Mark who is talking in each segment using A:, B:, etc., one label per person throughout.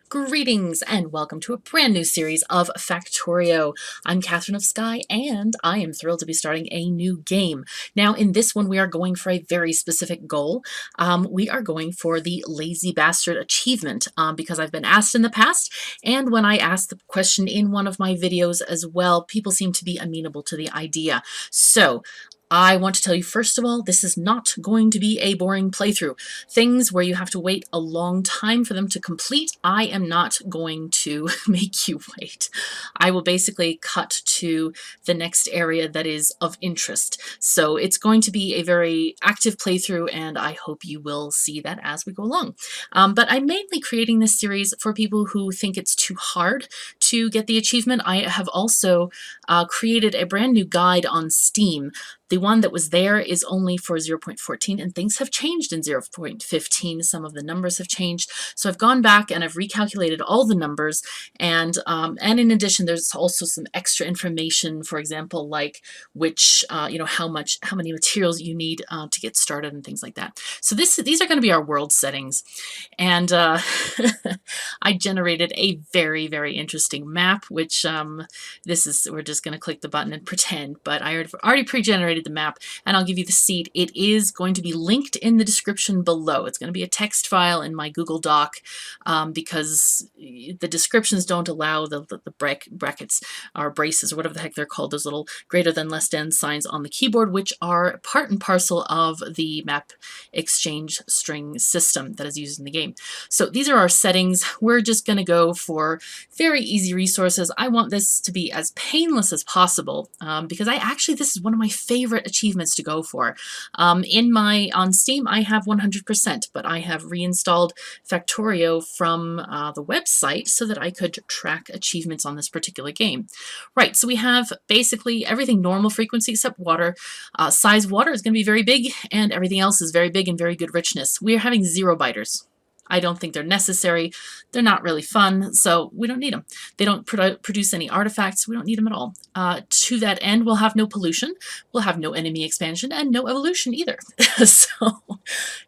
A: Greetings and welcome to a brand new series of Factorio. I'm KatherineOfSky and I am thrilled to be starting a new game. Now in this one we are going for a very specific goal. We are going for the Lazy Bastard achievement because I've been asked in the past, and when I asked the question in one of my videos as well, people seem to be amenable to the idea. So I want to tell you, first of all, this is not going to be a boring playthrough. Things where you have to wait a long time for them to complete, I am not going to make you wait. I will basically cut to the next area that is of interest. So it's going to be a very active playthrough, and I hope you will see that as we go along. But I'm mainly creating this series for people who think it's too hard to get the achievement. I have also created a brand new guide on Steam. The one that was there is only for 0.14, and things have changed in 0.15. Some of the numbers have changed. So I've gone back and I've recalculated all the numbers, and in addition, there's also some extra information, for example, like which, how many materials you need to get started and things like that. So these are going to be our world settings, and I generated a very, very interesting map, which we're just going to click the button and pretend, but I already pre-generated the map, and I'll give you the seed. It is going to be linked in the description below. It's going to be a text file in my Google Doc because the descriptions don't allow the brackets or braces or whatever the heck they're called, those little greater than less than signs on the keyboard, which are part and parcel of the map exchange string system that is used in the game. So these are our settings. We're just going to go for very easy resources. I want this to be as painless as possible because this is one of my favorite achievements to go for. On Steam I have 100%, but I have reinstalled Factorio from the website so that I could track achievements on this particular game. Right, so we have basically everything normal frequency except water. Size water is going to be very big, and everything else is very big and very good richness. We are having 0 biters. I don't think they're necessary. They're not really fun, so we don't need them. They don't produce any artifacts. We don't need them at all. To that end, we'll have no pollution. We'll have no enemy expansion and no evolution either. So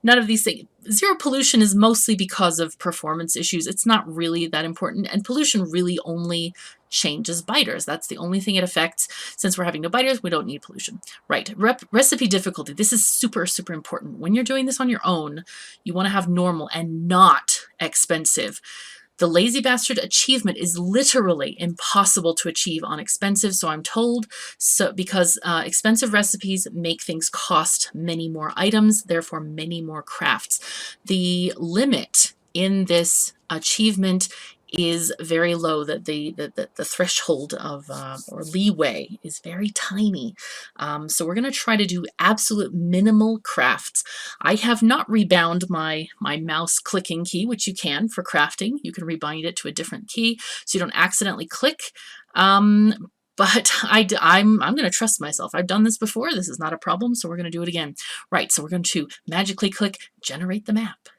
A: none of these things. 0 pollution is mostly because of performance issues. It's not really that important, and pollution really only changes biters. That's the only thing it affects. Since we're having no biters, we don't need pollution. Right, recipe difficulty. This is super, super important. When you're doing this on your own, you want to have normal and not expensive. The Lazy Bastard achievement is literally impossible to achieve on expensive, so I'm told, because expensive recipes make things cost many more items, therefore many more crafts. The limit in this achievement is very low, that the threshold of or leeway is very tiny. So we're going to try to do absolute minimal crafts. I have not rebound my mouse clicking key, which you can for crafting. You can rebind it to a different key so you don't accidentally click. But I'm going to trust myself. I've done this before. This is not a problem, so we're going to do it again. Right, so we're going to magically click generate the map.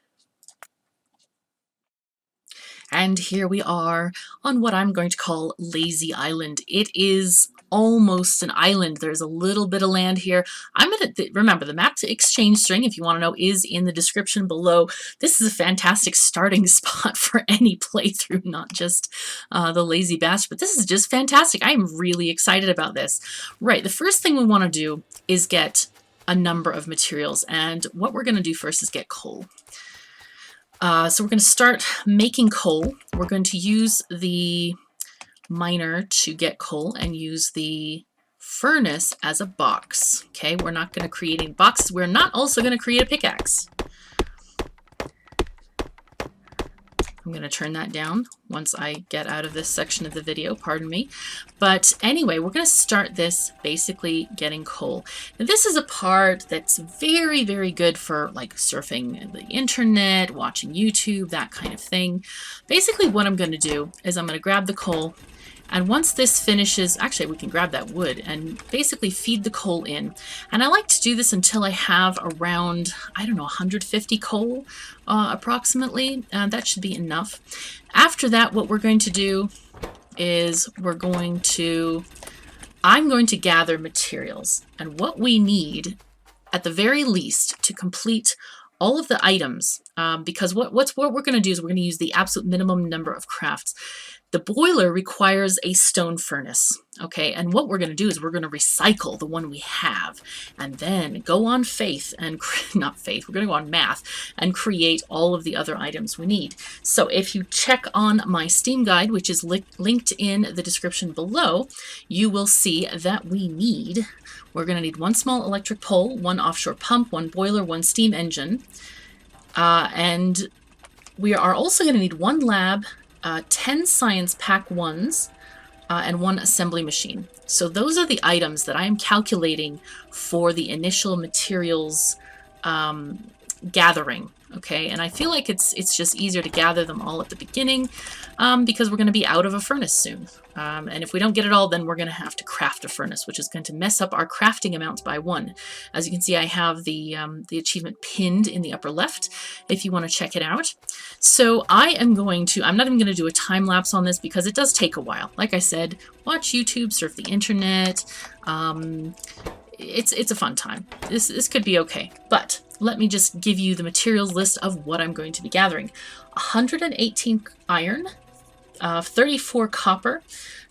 A: And here we are on what I'm going to call Lazy Island. It is almost an island. There's a little bit of land here. Remember, the map to exchange string, if you want to know, is in the description below. This is a fantastic starting spot for any playthrough, not just the Lazy Bastard, but this is just fantastic. I am really excited about this. Right, the first thing we want to do is get a number of materials, and what we're going to do first is get coal. So we're going to start making coal. We're going to use the miner to get coal and use the furnace as a box. Okay, we're not going to create any boxes. We're not also going to create a pickaxe. I'm going to turn that down once I get out of this section of the video, pardon me. But anyway, we're going to start this basically getting coal. Now this is a part that's very, very good for like surfing the internet, watching YouTube, that kind of thing. Basically what I'm going to do is I'm going to grab the coal, and once this finishes, actually we can grab that wood and basically feed the coal in. And I like to do this until I have around, I don't know, 150 coal approximately. That should be enough. After that, what we're going to do is I'm going to gather materials. And what we need, at the very least, to complete all of the items because what we're going to do is we're going to use the absolute minimum number of crafts. The boiler requires a stone furnace, okay? And what we're going to do is we're going to recycle the one we have and then go on faith and, not faith, we're going to go on math and create all of the other items we need. So if you check on my Steam guide, which is linked in the description below, you will see that we're going to need 1 small electric pole, 1 offshore pump, 1 boiler, 1 steam engine, and we are also going to need 1 lab, 10 science pack 1s, and 1 assembly machine. So those are the items that I am calculating for the initial materials gathering. Okay, and I feel like it's just easier to gather them all at the beginning because we're going to be out of a furnace soon. And if we don't get it all, then we're going to have to craft a furnace, which is going to mess up our crafting amounts by 1. As you can see, I have the achievement pinned in the upper left if you want to check it out. So I'm not even going to do a time lapse on this because it does take a while. Like I said, watch YouTube, surf the internet. It's a fun time. This could be okay, but let me just give you the materials list of what I'm going to be gathering. 118 iron, 34 copper,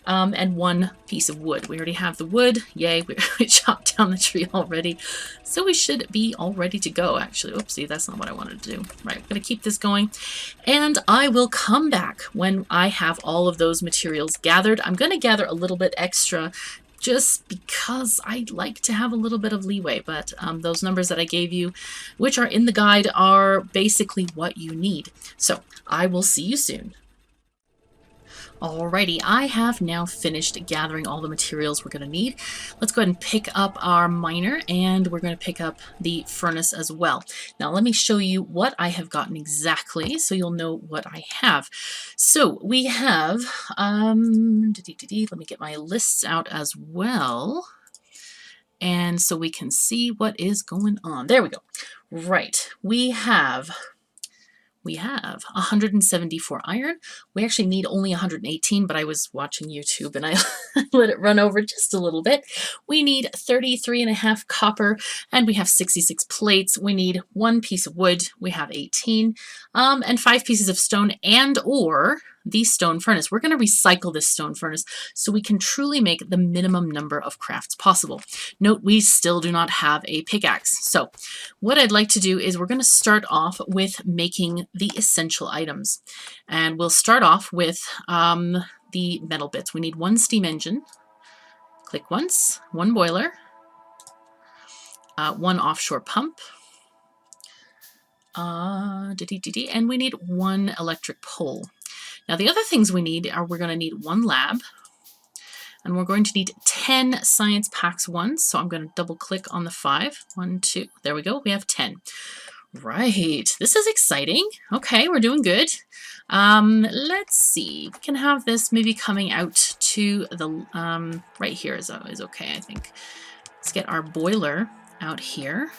A: and 1 piece of wood. We already have the wood. Yay, we chopped down the tree already. So we should be all ready to go, actually. Oopsie, that's not what I wanted to do. Right, I'm going to keep this going. And I will come back when I have all of those materials gathered. I'm going to gather a little bit extra just because I'd like to have a little bit of leeway, but those numbers that I gave you, which are in the guide, are basically what you need. So I will see you soon. Alrighty, I have now finished gathering all the materials we're going to need. Let's go ahead and pick up our miner, and we're going to pick up the furnace as well. Now let me show you what I have gotten exactly so you'll know what I have. So we have, let me get my lists out as well, and so we can see what is going on. There we go. Right, we have 174 iron. We actually need only 118, but I was watching YouTube and I let it run over just a little bit. We need 33.5 copper, and we have 66 plates. We need 1 piece of wood. We have 18, and 5 pieces of stone and/or the stone furnace. We're going to recycle this stone furnace so we can truly make the minimum number of crafts possible. Note, we still do not have a pickaxe. So what I'd like to do is we're going to start off with making the essential items. And we'll start off with the metal bits. We need 1 steam engine. Click once. 1 boiler. 1 offshore pump. And we need 1 electric pole. Now the other things we need are we're going to need 1 lab, and we're going to need 10 science packs 1. So I'm going to double click on the 5. 1, 2, there we go. We have 10. Right, this is exciting. Okay, we're doing good. Let's see. We can have this maybe coming out to the right here is okay, I think. Let's get our boiler out here.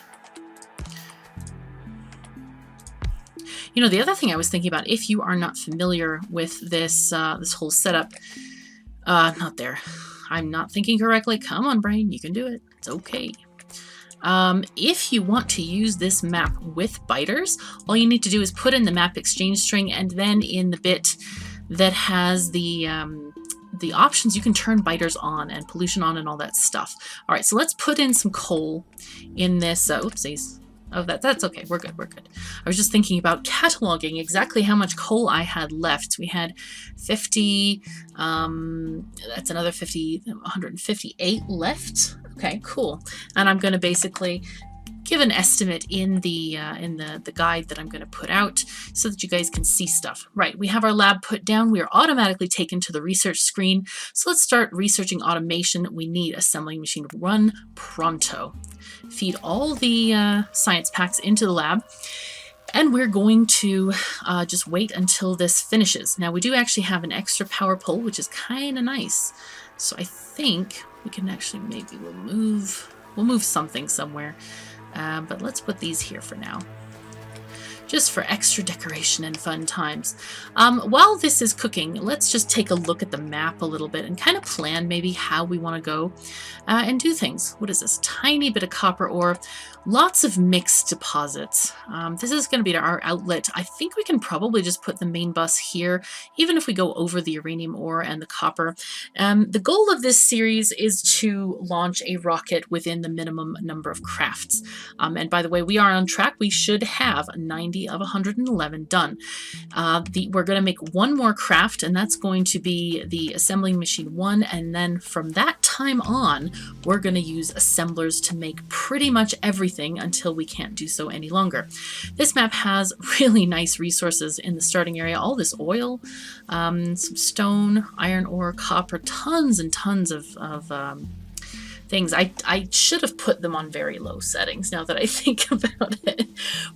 A: You know, the other thing I was thinking about, if you are not familiar with this this whole setup, not there. I'm not thinking correctly. Come on, brain, you can do it. It's okay. If you want to use this map with biters, all you need to do is put in the map exchange string, and then in the bit that has the options, you can turn biters on and pollution on and all that stuff. All right, so let's put in some coal in this. Oopsies. Oh, that's okay. We're good. We're good. I was just thinking about cataloging exactly how much coal I had left. We had 50. That's another 50. 158 left. Okay, cool. And I'm going to basically give an estimate in the guide that I'm going to put out so that you guys can see stuff. Right, we have our lab put down. We are automatically taken to the research screen. So let's start researching automation. We need assembling machine run pronto. Feed all the science packs into the lab, and we're going to just wait until this finishes. Now we do actually have an extra power pole, which is kind of nice. So I think we can actually we'll move something somewhere. But let's put these here for now. just for extra decoration and fun times. While this is cooking, let's just take a look at the map a little bit and kind of plan maybe how we want to go and do things. What is this? Tiny bit of copper ore, lots of mixed deposits. This is going to be our outlet. I think we can probably just put the main bus here, even if we go over the uranium ore and the copper. The goal of this series is to launch a rocket within the minimum number of crafts. And by the way, we are on track. We should have 90 of 111 done. We're going to make one more craft, and that's going to be the assembling machine 1, and then from that time on, we're going to use assemblers to make pretty much everything until we can't do so any longer. This map has really nice resources in the starting area. All this oil, some stone, iron ore, copper, tons and tons of things. I should have put them on very low settings now that I think about it,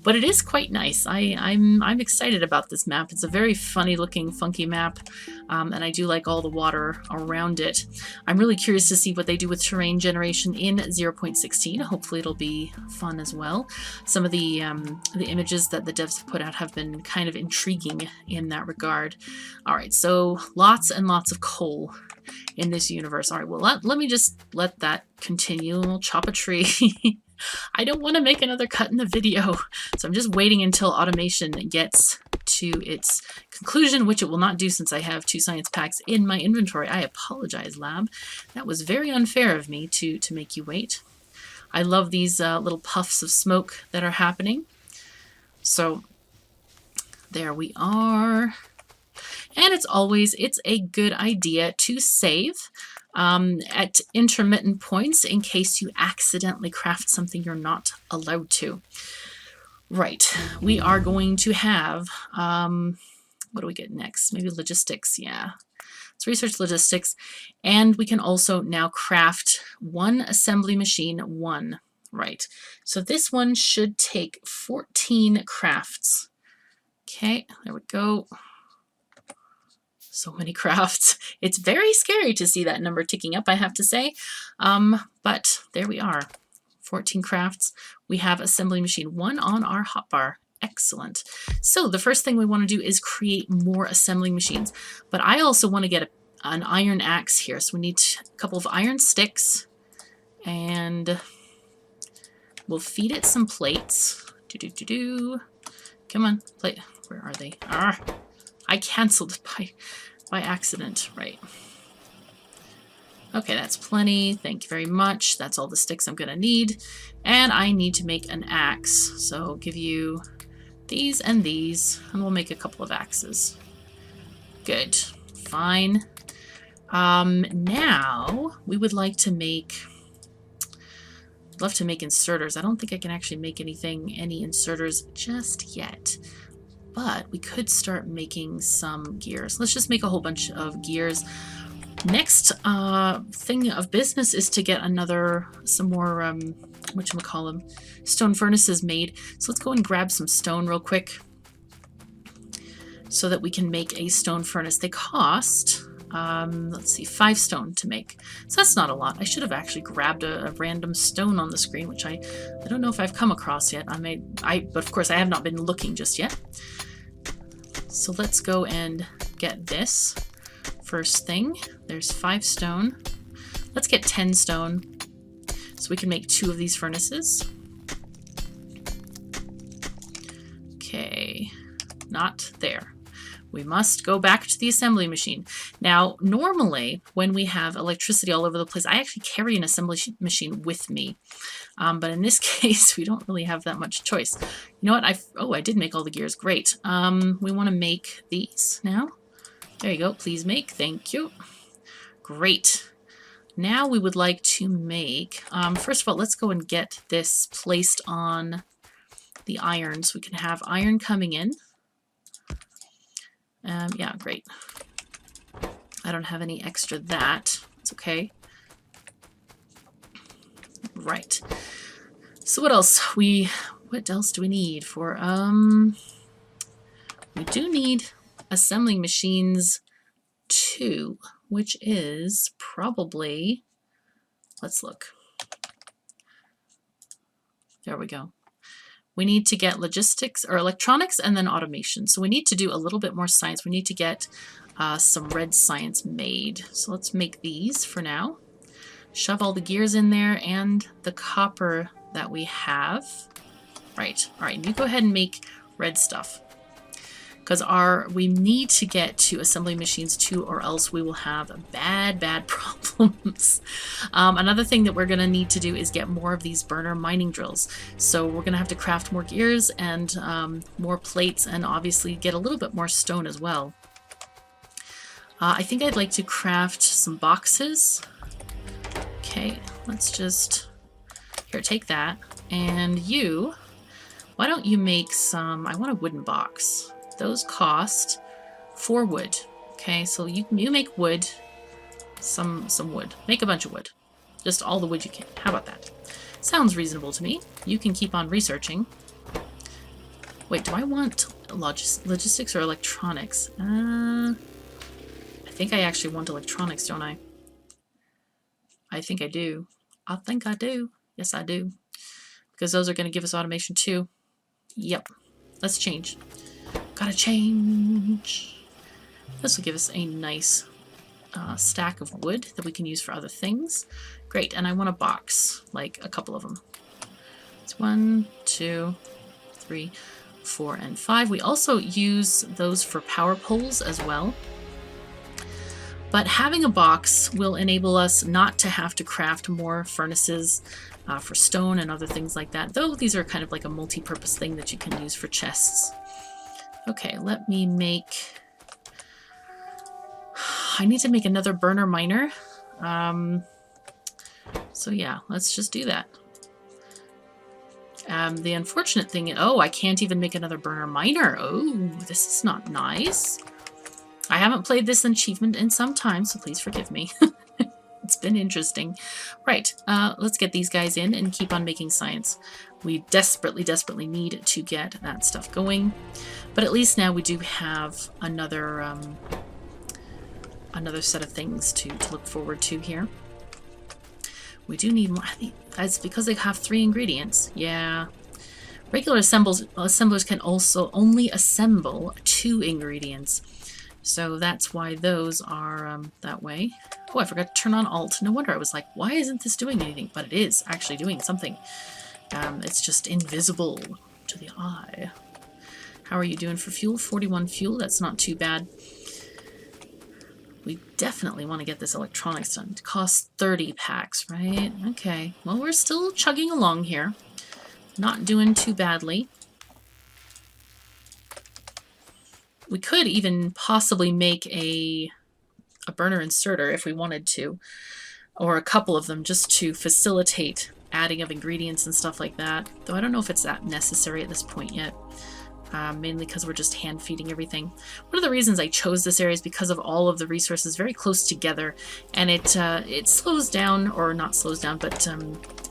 A: but it is quite nice. I'm excited about this map. It's a very funny looking, funky map, and I do like all the water around it. I'm really curious to see what they do with terrain generation in 0.16. Hopefully it'll be fun as well. Some of the images that the devs have put out have been kind of intriguing in that regard. All right, so lots and lots of coal in this universe. All right, well, let me just let that continue. We'll chop a tree. I don't want to make another cut in the video, so I'm just waiting until automation gets to its conclusion, which it will not do since I have 2 science packs in my inventory. I apologize, lab. That was very unfair of me to make you wait. I love these little puffs of smoke that are happening. So there we are. And it's a good idea to save at intermittent points in case you accidentally craft something you're not allowed to. Right, we are going to have, what do we get next? Maybe logistics, yeah. Let's research logistics. And we can also now craft 1 assembly machine 1. Right, so this one should take 14 crafts. Okay, there we go. So many crafts. It's very scary to see that number ticking up, I have to say. But there we are. 14 crafts. We have assembly machine 1 on our hotbar. Excellent. So the first thing we want to do is create more assembly machines. But I also want to get an iron axe here. So we need a couple of iron sticks. And we'll feed it some plates. Come on, plate. Where are they? I canceled by accident, right. Okay, that's plenty. Thank you very much. That's all the sticks I'm gonna need. And I need to make an axe. So I'll give you these, and we'll make a couple of axes. Good, fine. Now we would like to love to make inserters. I don't think I can actually make any inserters just yet. But we could start making some gears. Let's just make a whole bunch of gears. Next thing of business is to get some more, whatchamacallem, stone furnaces made. So let's go and grab some stone real quick so that we can make a stone furnace. They cost, let's see, 5 stone to make. So that's not a lot. I should have actually grabbed a random stone on the screen, which I don't know if I've come across yet. But of course I have not been looking just yet. So let's go and get this first thing. There's 5 stone. Let's get 10 stone so we can make 2 of these furnaces. Okay, not there. We must go back to the assembly machine. Now, normally when we have electricity all over the place, I actually carry an assembly machine with me. But in this case, we don't really have that much choice. You know what? I did make all the gears. Great. We want to make these now. There you go. Please make. Thank you. Great. Now we would like to make, first of all, let's go and get this placed on the iron so we can have iron coming in. Yeah, great. I don't have any extra that. It's okay. Right. So what else? What else do we need for, we do need assembling machines 2, which is probably, let's look. There we go. we need to get logistics or electronics and then automation. So we need to do a little bit more science. We need to get some red science made. So let's make these for now. Shove all the gears in there and the copper that we have. Right. All right. You go ahead and make red stuff. Because we need to get to assembly machines too, or else we will have bad problems. Another thing that we're going to need to do is get more of these burner mining drills. So we're going to have to craft more gears and more plates, and obviously get a little bit more stone as well. I think I'd like to craft some boxes. Okay, let's just... Here, take that. And you... Why don't you make some... I want a wooden box. Those cost 4 wood. Okay, so you make wood, some wood. Make a bunch of wood. Just all the wood you can. How about that? Sounds reasonable to me. You can keep on researching. Wait, do I want logistics or electronics? I think I actually want electronics, don't I? I think I do. I think I do. Yes, I do. Because those are going to give us automation too. Yep. Let's change. Gotta change. This will give us a nice stack of wood that we can use for other things. Great, and I want a box, like a couple of them. It's 1, 2, 3, 4, and 5. We also use those for power poles as well. But having a box will enable us not to have to craft more furnaces for stone and other things like that, though these are kind of like a multi-purpose thing that you can use for chests. Okay, let me make... I need to make another burner miner. So yeah, let's just do that. The unfortunate thing is... Oh, I can't even make another burner miner. Oh, this is not nice. I haven't played this achievement in some time, so please forgive me. It's been interesting. Right, let's get these guys in and keep on making science. We desperately need to get that stuff going. But at least now we do have another another set of things to look forward to here. We do need more. That's because they have 3 ingredients. Yeah. Regular assemblers can also only assemble 2 ingredients. So that's why those are that way. Oh, I forgot to turn on Alt. No wonder I was like, why isn't this doing anything? But it is actually doing something. It's just invisible to the eye. How are you doing for fuel? 41 fuel. That's not too bad. We definitely want to get this electronics done. It costs 30 packs, right? Okay. Well, we're still chugging along here. Not doing too badly. We could even possibly make a burner inserter if we wanted to, or a couple of them just to facilitate adding of ingredients and stuff like that. Though I don't know if it's that necessary at this point yet, mainly because we're just hand feeding everything. One of the reasons I chose this area is because of all of the resources very close together, and it slows down, or not slows down, but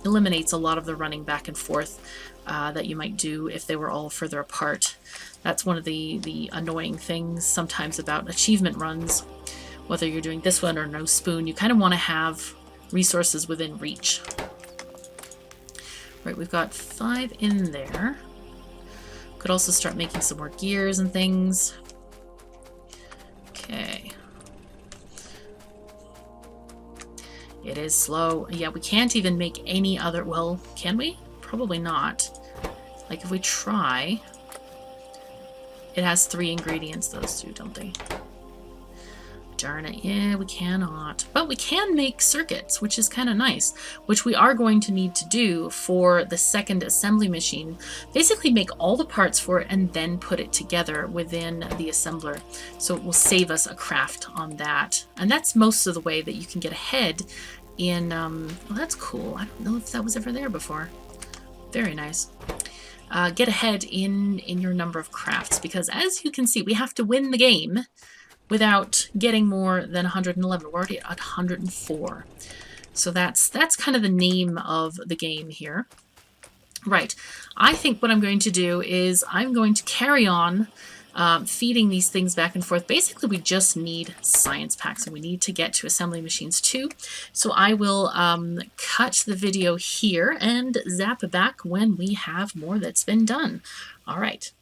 A: eliminates a lot of the running back and forth that you might do if they were all further apart. That's one of the annoying things sometimes about achievement runs. Whether you're doing this one or no spoon, you kind of want to have resources within reach. Right, we've got 5 in there. Could also start making some more gears and things. Okay. It is slow. Yeah, we can't even make any other... Well, can we? Probably not. Like, if we try... It has 3 ingredients, those two, don't they? Darn it. Yeah, we cannot. But we can make circuits, which is kind of nice, which we are going to need to do for the second assembly machine. Basically make all the parts for it and then put it together within the assembler. So it will save us a craft on that. And that's most of the way that you can get ahead in... well, that's cool. I don't know if that was ever there before. Very nice. Get ahead in your number of crafts, because as you can see, we have to win the game without getting more than 111. We're already at 104. So that's kind of the name of the game here. Right. I think what I'm going to do is I'm going to carry on feeding these things back and forth. Basically, we just need science packs, and we need to get to assembly machines too. So I will cut the video here and zap back when we have more that's been done. All right.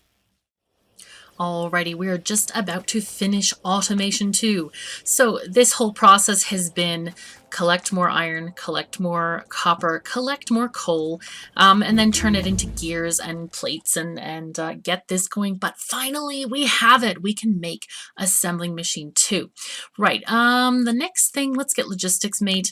A: Alrighty, we are just about to finish automation 2. So this whole process has been collect more iron, collect more copper, collect more coal, and then turn it into gears and plates and get this going. But finally, we have it. We can make assembling machine 2. Right, the next thing, let's get logistics made.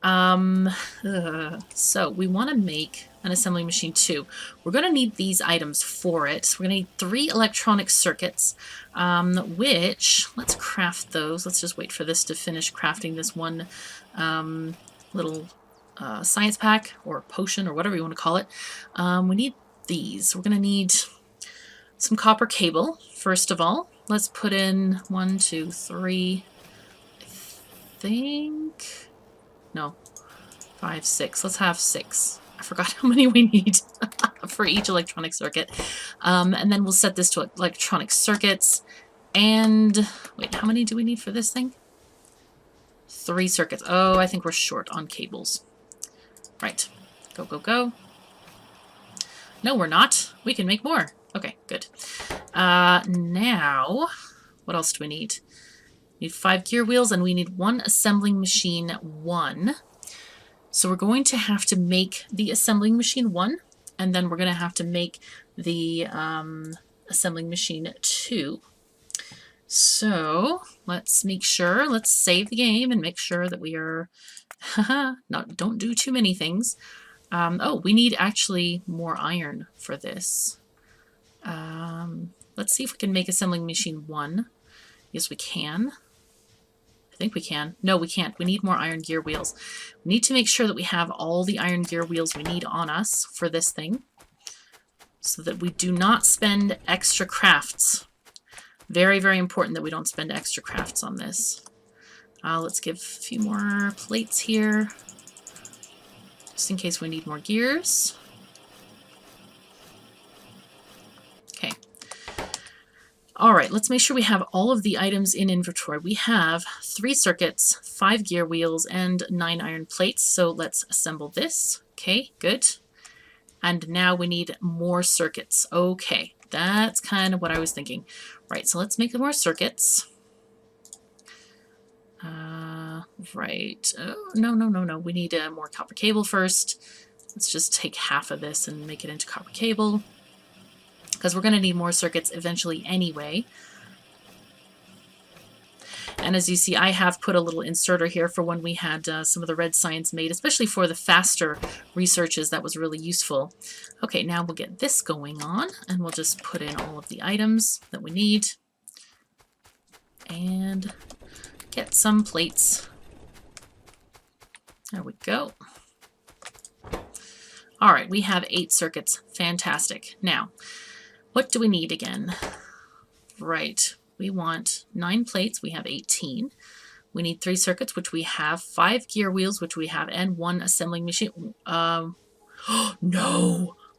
A: So we want to make an assembling machine 2. We're going to need these items for it. So we're going to need 3 electronic circuits, which, let's craft those. Let's just wait for this to finish crafting this one little science pack or potion or whatever you want to call it. We need these. We're going to need some copper cable, first of all. Let's put in 1, 2, 3, I think... No, 5, 6. Let's have 6. I forgot how many we need for each electronic circuit. And then we'll set this to electronic circuits. And wait, how many do we need for this thing? 3 circuits. Oh, I think we're short on cables. Right. Go, go, go. No, we're not. We can make more. Okay, good. Now, what else do we need? We need 5 gear wheels, and we need 1 assembling machine 1. So we're going to have to make the assembling machine 1, and then we're going to have to make the assembling machine 2. So let's make sure, let's save the game and make sure that we are, don't do too many things. Oh, we need actually more iron for this. Let's see if we can make assembling machine 1. Yes, we can. I think we can. No, we can't. We need more iron gear wheels. We need to make sure that we have all the iron gear wheels we need on us for this thing so that we do not spend extra crafts. Very, very important that we don't spend extra crafts on this. Let's give a few more plates here just in case we need more gears. Okay. All right, let's make sure we have all of the items in inventory. We have 3 circuits, 5 gear wheels, and 9 iron plates. So let's assemble this. Okay, good. And now we need more circuits. Okay, that's kind of what I was thinking. Right, so let's make more circuits. Right. Oh, no. We need more copper cable first. Let's just take half of this and make it into copper cable, because we're going to need more circuits eventually anyway. And as you see, I have put a little inserter here for when we had some of the red science made, especially for the faster researches. That was really useful. Okay, now we'll get this going on, and we'll just put in all of the items that we need. And get some plates. There we go. All right, we have 8 circuits. Fantastic. Now, what do we need again? Right, we want 9 plates. We have 18. We need 3 circuits, which we have, 5 gear wheels, which we have, and 1 assembling machine. No!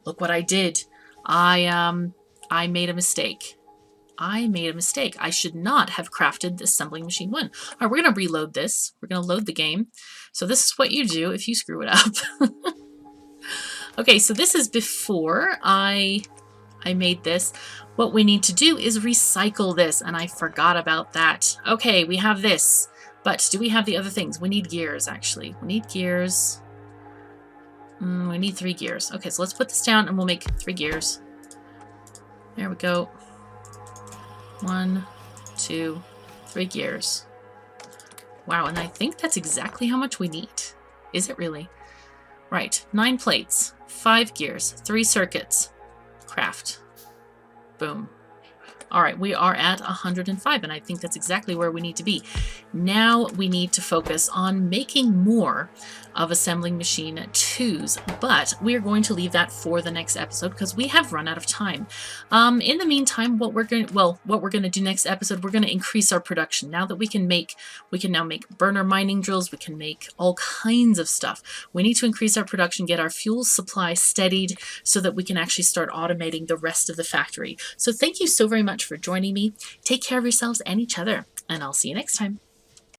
A: Look what I did. I made a mistake. I should not have crafted the assembling machine 1. All right, we're going to reload this. We're going to load the game. So this is what you do if you screw it up. Okay, so this is before I made this. What we need to do is recycle this, and I forgot about that. Okay, we have this, but do we have the other things? We need gears, actually. We need gears. We need 3 gears. Okay, so let's put this down, and we'll make 3 gears. There we go. 1, 2, 3 gears. Wow, and I think that's exactly how much we need. Is it really? Right, 9 plates, 5 gears, 3 circuits. Craft. Boom. All right, we are at 105, and I think that's exactly where we need to be. Now we need to focus on making more of assembling machine 2s, but we're going to leave that for the next episode because we have run out of time. In the meantime, what we're going to do next episode, we're going to increase our production. Now that we can now make burner mining drills, we can make all kinds of stuff. We need to increase our production, get our fuel supply steadied so that we can actually start automating the rest of the factory. So thank you so very much for joining me. Take care of yourselves and each other, and I'll see you next time.